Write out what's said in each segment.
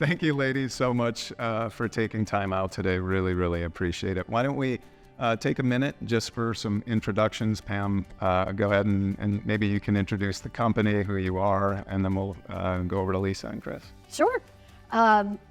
Thank you, ladies, so much for taking time out today. Really, really appreciate it. Why don't we take a minute just for some introductions. Pam, go ahead and maybe you can introduce the company, who you are, and then we'll go over to Lisa and Kris. Sure.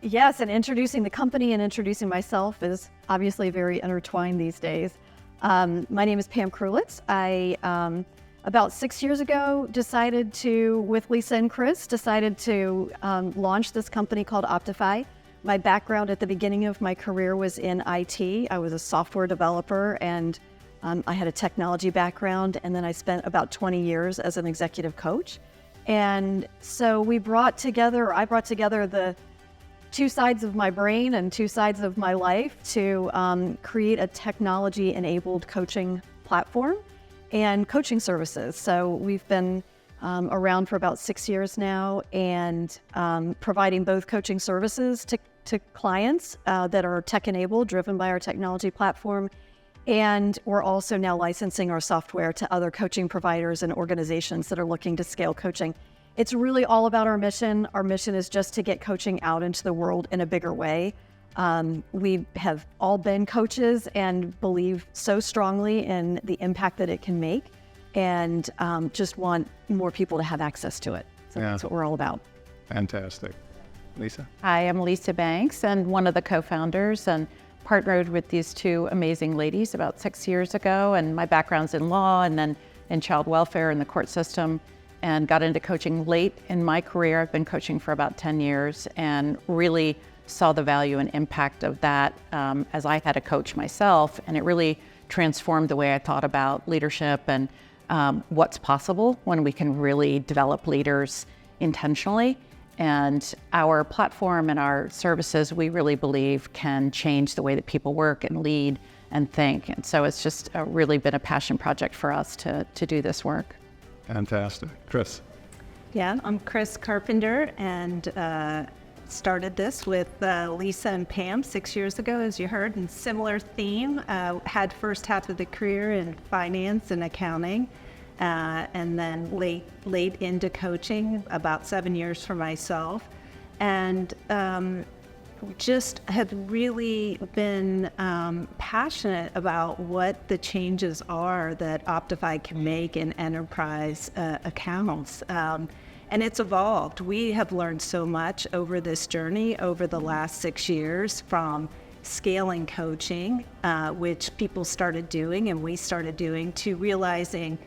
Yes, and introducing the company and introducing myself is obviously very intertwined these days. My name is Pam Krulitz. I, about 6 years ago, with Lisa and Kris, decided to launch this company called Optify. My background at the beginning of my career was in IT. I was a software developer, and I had a technology background, and then I spent about 20 years as an executive coach. And so I brought together the two sides of my brain and two sides of my life to create a technology-enabled coaching platform and coaching services. So we've been around for about 6 years now, and providing both coaching services to clients that are tech-enabled, driven by our technology platform. And we're also now licensing our software to other coaching providers and organizations that are looking to scale coaching. It's really all about our mission. Our mission is just to get coaching out into the world in a bigger way. We have all been coaches and believe so strongly in the impact that it can make, and just want more people to have access to it. So That's what we're all about. Fantastic. Lisa? Hi, I'm Lisa Banks, and one of the co-founders, and partnered with these two amazing ladies about 6 years ago. And my background's in law and then in child welfare in the court system, and got into coaching late in my career. I've been coaching for about 10 years and really saw the value and impact of that as I had a coach myself. And it really transformed the way I thought about leadership and what's possible when we can really develop leaders intentionally. And our platform and our services, we really believe, can change the way that people work and lead and think. And so it's just really been a passion project for us to do this work. Fantastic. Kris? Yeah, I'm Kris Carpenter, and started this with Lisa and Pam 6 years ago, as you heard, and similar theme. Had first half of the career in finance and accounting, and then late into coaching, about 7 years for myself, and just have really been passionate about what the changes are that Optify can make in enterprise accounts. And it's evolved. We have learned so much over this journey over the last 6 years, from scaling coaching, which people started doing and we started doing, to realizing,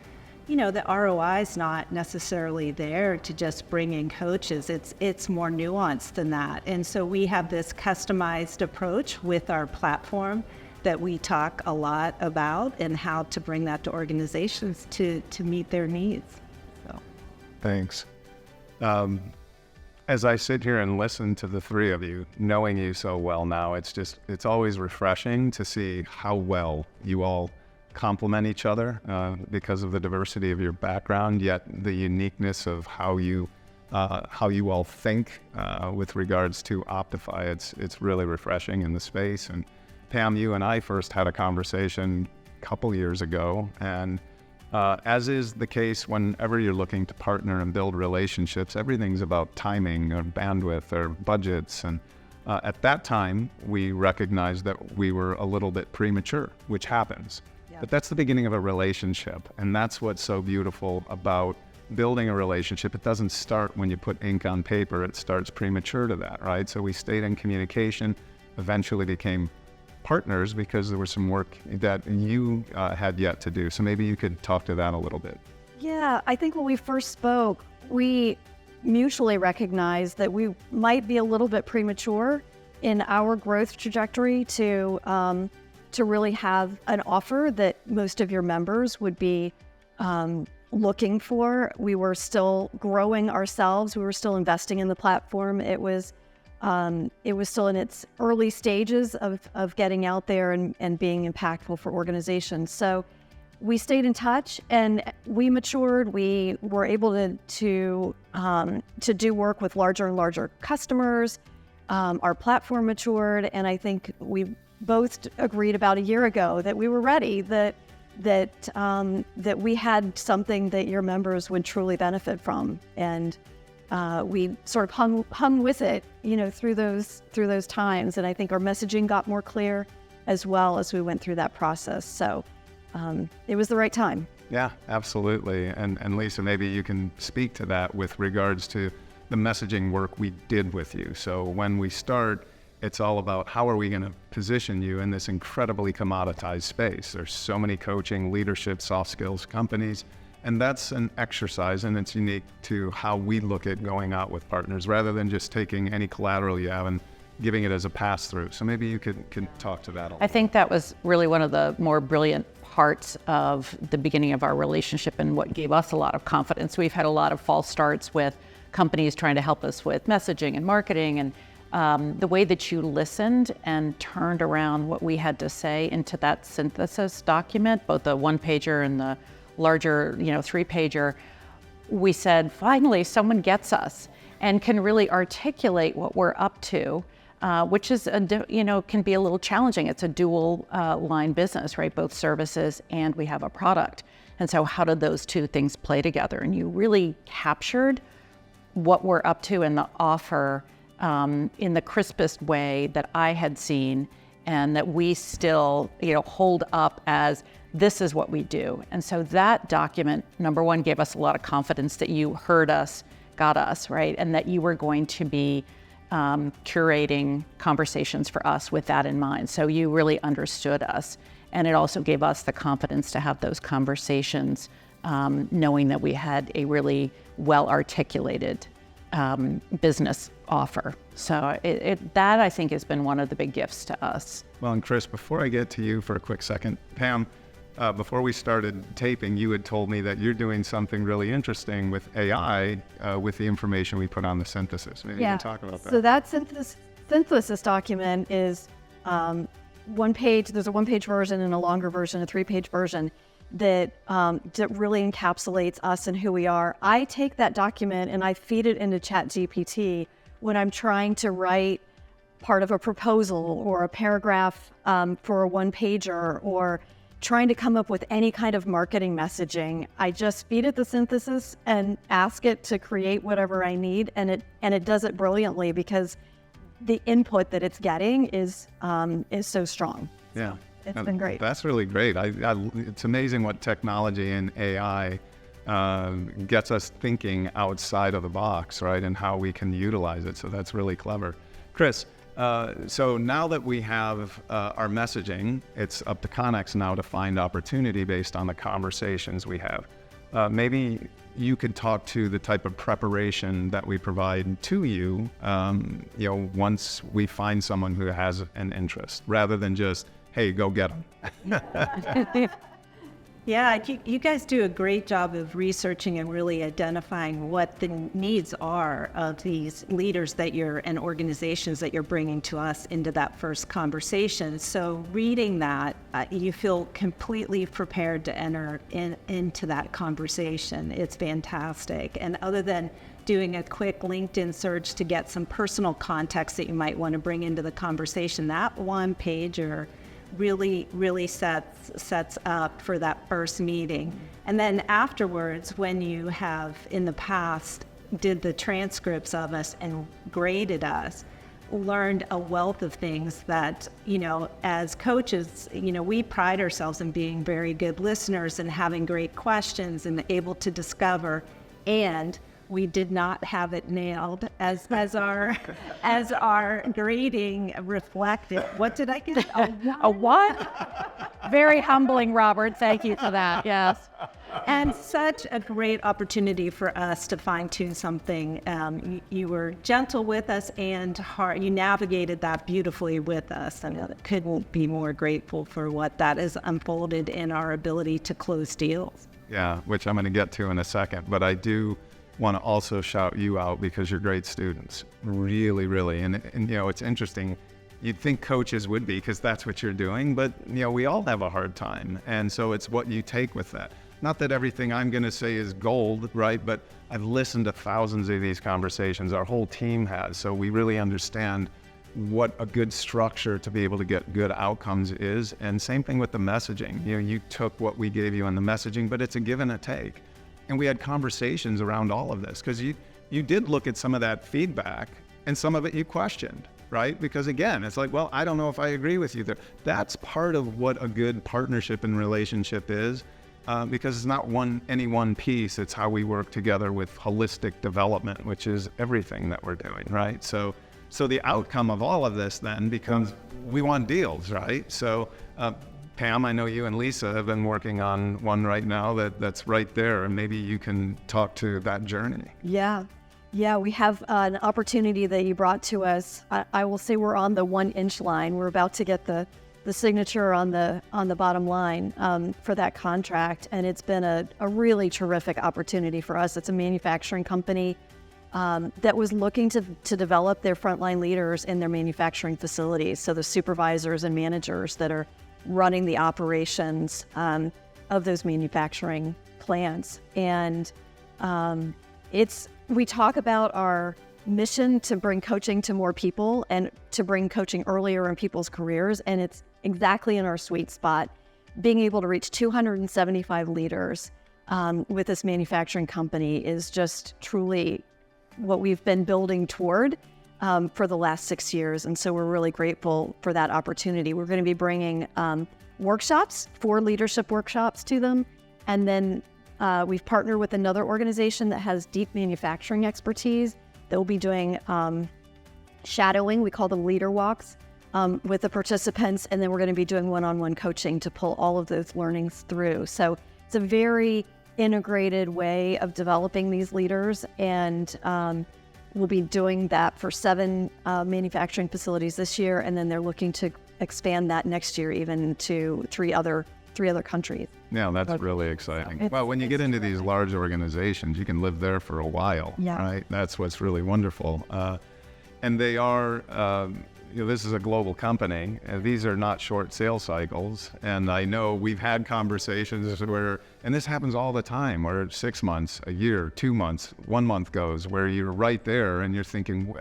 the ROI is not necessarily there to just bring in coaches. It's more nuanced than that. And so we have this customized approach with our platform that we talk a lot about, and how to bring that to organizations to meet their needs. So. Thanks. As I sit here and listen to the three of you, knowing you so well now, it's always refreshing to see how well you all complement each other because of the diversity of your background, yet the uniqueness of how you all think with regards to Optify. It's really refreshing in the space. And Pam, you and I first had a conversation a couple years ago, and as is the case whenever you're looking to partner and build relationships, everything's about timing or bandwidth or budgets. And at that time, we recognized that we were a little bit premature, which happens. Yeah. But that's the beginning of a relationship. And that's what's so beautiful about building a relationship. It doesn't start when you put ink on paper. It starts premature to that, right? So we stayed in communication, eventually became partners because there was some work that you had yet to do. So maybe you could talk to that a little bit. Yeah, I think when we first spoke, we mutually recognized that we might be a little bit premature in our growth trajectory to really have an offer that most of your members would be looking for. We were still growing ourselves. We were still investing in the platform. It was still in its early stages of getting out there and being impactful for organizations. So we stayed in touch and we matured. We were able to do work with larger and larger customers. Our platform matured, and I think we both agreed about a year ago that we were ready, that we had something that your members would truly benefit from. And we sort of hung with it, through those times. And I think our messaging got more clear as well as we went through that process. So it was the right time. Yeah, absolutely. And Lisa, maybe you can speak to that with regards to the messaging work we did with you. So when we start, it's all about how are we going to position you in this incredibly commoditized space. There's so many coaching, leadership, soft skills companies, and that's an exercise, and it's unique to how we look at going out with partners rather than just taking any collateral you have and giving it as a pass-through. So maybe you could talk to that a little. I think that was really one of the more brilliant parts of the beginning of our relationship and what gave us a lot of confidence. We've had a lot of false starts with companies trying to help us with messaging and marketing, and the way that you listened and turned around what we had to say into that synthesis document, both the one-pager and the larger, 3-pager, we said, finally, someone gets us and can really articulate what we're up to, which is, can be a little challenging. It's a dual line business, right? Both services and we have a product. And so how did those two things play together? And you really captured what we're up to and the offer in the crispest way that I had seen, and that we still, hold up as this is what we do. And so that document, number one, gave us a lot of confidence that you heard us, got us, right? And that you were going to be curating conversations for us with that in mind. So you really understood us. And it also gave us the confidence to have those conversations, knowing that we had a really well-articulated business offer. So that I think has been one of the big gifts to us. Well, and Kris, before I get to you for a quick second, Pam, before we started taping, you had told me that you're doing something really interesting with AI with the information we put on the synthesis. Maybe you can talk about that. So that synthesis document is one page. There's a one-page version and a longer version, a 3-page version that really encapsulates us and who we are. I take that document and I feed it into ChatGPT when I'm trying to write part of a proposal or a paragraph for a one-pager, or trying to come up with any kind of marketing messaging. I just feed it the synthesis and ask it to create whatever I need, and it does it brilliantly because the input that it's getting is so strong. Yeah. It's been great. That's really great. It's amazing what technology and AI gets us thinking outside of the box, right? And how we can utilize it. So that's really clever. Kris, so now that we have our messaging, it's up to Connex now to find opportunity based on the conversations we have. Maybe you could talk to the type of preparation that we provide to you, once we find someone who has an interest, rather than just, hey, go get them. Yeah, you guys do a great job of researching and really identifying what the needs are of these leaders and organizations that you're bringing to us into that first conversation. So reading that, you feel completely prepared to enter into that conversation. It's fantastic. And other than doing a quick LinkedIn search to get some personal context that you might want to bring into the conversation, that one pager really sets up for that first meeting. And then afterwards, when you have in the past did the transcripts of us and graded us, learned a wealth of things that, as coaches, we pride ourselves in being very good listeners and having great questions and able to discover, and we did not have it nailed as our grading reflected. What did I get? A what? Very humbling, Robert. Thank you for that. Yes. And such a great opportunity for us to fine-tune something. You were gentle with us and hard. You navigated that beautifully with us, and couldn't be more grateful for what that has unfolded in our ability to close deals. Yeah, which I'm going to get to in a second, but I do want to also shout you out because you're great students, really. And it's interesting. You'd think coaches would be because that's what you're doing, but we all have a hard time, and so it's what you take with that. Not that everything I'm going to say is gold, right? But I've listened to thousands of these conversations. Our whole team has, so we really understand what a good structure to be able to get good outcomes is. And same thing with the messaging. You took what we gave you on the messaging, but it's a give and a take. And we had conversations around all of this because you did look at some of that feedback, and some of it you questioned, right? Because again, it's like, well, I don't know if I agree with you there. That's part of what a good partnership and relationship is, because it's not any one piece. It's how we work together with holistic development, which is everything that we're doing, right? So the outcome of all of this then becomes we want deals, right? So Pam, I know you and Lisa have been working on one right now that's right there, and maybe you can talk to that journey. Yeah, we have an opportunity that you brought to us. I will say we're on the 1-inch line. We're about to get the signature on the bottom line for that contract, and it's been a really terrific opportunity for us. It's a manufacturing company that was looking to develop their frontline leaders in their manufacturing facilities, so the supervisors and managers that are running the operations of those manufacturing plants. And we talk about our mission to bring coaching to more people and to bring coaching earlier in people's careers, and it's exactly in our sweet spot. Being able to reach 275 leaders with this manufacturing company is just truly what we've been building toward for the last 6 years, and so we're really grateful for that opportunity. We're going to be bringing workshops, 4 leadership workshops to them, and then we've partnered with another organization that has deep manufacturing expertise. They'll be doing shadowing, we call them leader walks, with the participants, and then we're going to be doing one-on-one coaching to pull all of those learnings through. So it's a very integrated way of developing these leaders, and we'll be doing that for 7 manufacturing facilities this year, and then they're looking to expand that next year even to 3 other countries. Yeah, that's really exciting. Well, when you get into these large organizations, you can live there for a while, right? That's what's really wonderful. And they are, this is a global company. These are not short sales cycles. And I know we've had conversations where, and this happens all the time, where 6 months, a year, 2 months, 1 month goes, where you're right there and you're thinking,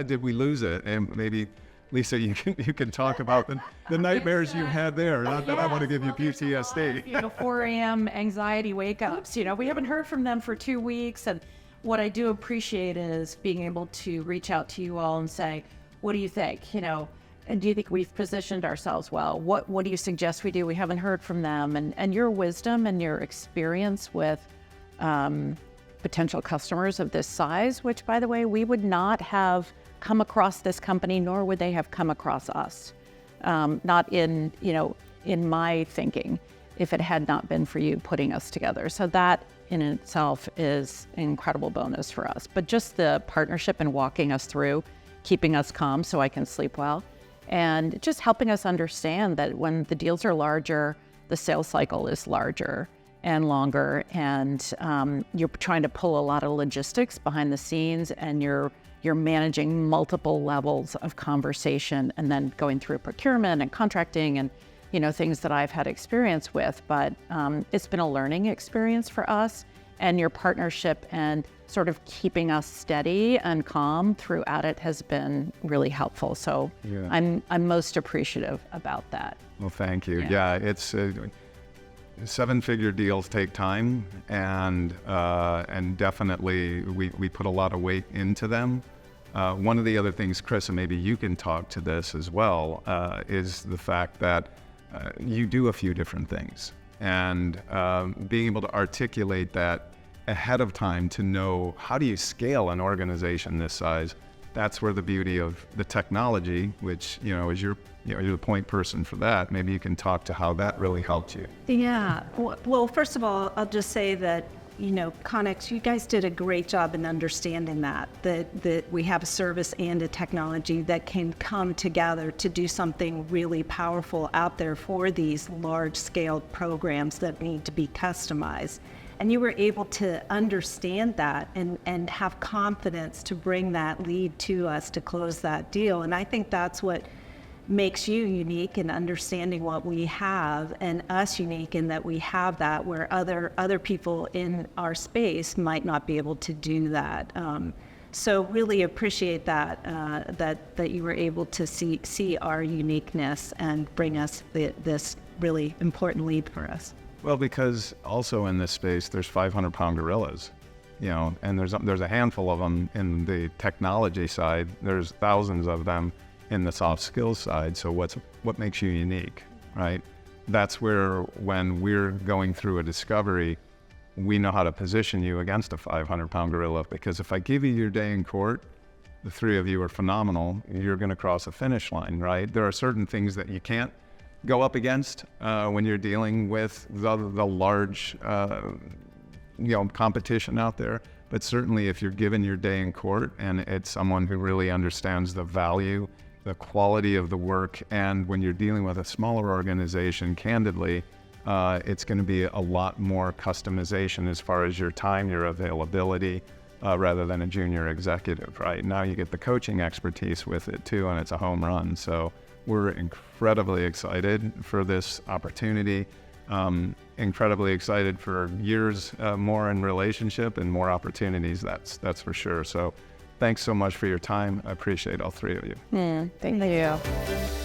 did we lose it? And maybe Lisa, you can talk about the nightmares you had there. Not that I want to give you PTSD. 4 a.m. anxiety wake-ups. We haven't heard from them for 2 weeks. And what I do appreciate is being able to reach out to you all and say, what do you think? And do you think we've positioned ourselves well? What do you suggest we do? We haven't heard from them. And your wisdom and your experience with potential customers of this size, which, by the way, we would not have come across this company, nor would they have come across us. Not in my thinking, if it had not been for you putting us together. So that in itself is an incredible bonus for us. But just the partnership and walking us through, keeping us calm so I can sleep well, and just helping us understand that when the deals are larger, the sales cycle is larger and longer, and you're trying to pull a lot of logistics behind the scenes, and you're managing multiple levels of conversation, and then going through procurement and contracting and things that I've had experience with. But it's been a learning experience for us, and your partnership and sort of keeping us steady and calm throughout it has been really helpful. So I'm most appreciative about that. Well, thank you. Yeah, it's 7-figure deals take time, and definitely we put a lot of weight into them. One of the other things, Kris, and maybe you can talk to this as well, is the fact that you do a few different things, and being able to articulate that ahead of time to know how do you scale an organization this size. That's where the beauty of the technology, which is you're the point person for that. Maybe you can talk to how that really helped you. Yeah. Well, first of all, I'll just say that Connex, you guys did a great job in understanding that we have a service and a technology that can come together to do something really powerful out there for these large-scale programs that need to be customized. And you were able to understand that and have confidence to bring that lead to us to close that deal. And I think that's what makes you unique in understanding what we have, and us unique in that we have that where other people in our space might not be able to do that. So really appreciate that you were able to see our uniqueness and bring us this really important lead for us. Well, because also in this space, there's 500-pound gorillas, and there's a handful of them in the technology side. There's thousands of them in the soft skills side. So what makes you unique, right? That's where, when we're going through a discovery, we know how to position you against a 500-pound gorilla, because if I give you your day in court, the three of you are phenomenal, you're going to cross a finish line, right? There are certain things that you can't go up against when you're dealing with the large competition out there. But certainly if you're given your day in court and it's someone who really understands the value, the quality of the work, and when you're dealing with a smaller organization, candidly, it's going to be a lot more customization as far as your time, your availability, rather than a junior executive, right? Now you get the coaching expertise with it too, and it's a home run. So we're incredibly excited for this opportunity, incredibly excited for years more in relationship and more opportunities, that's for sure. So thanks so much for your time. I appreciate all three of you. Thank you.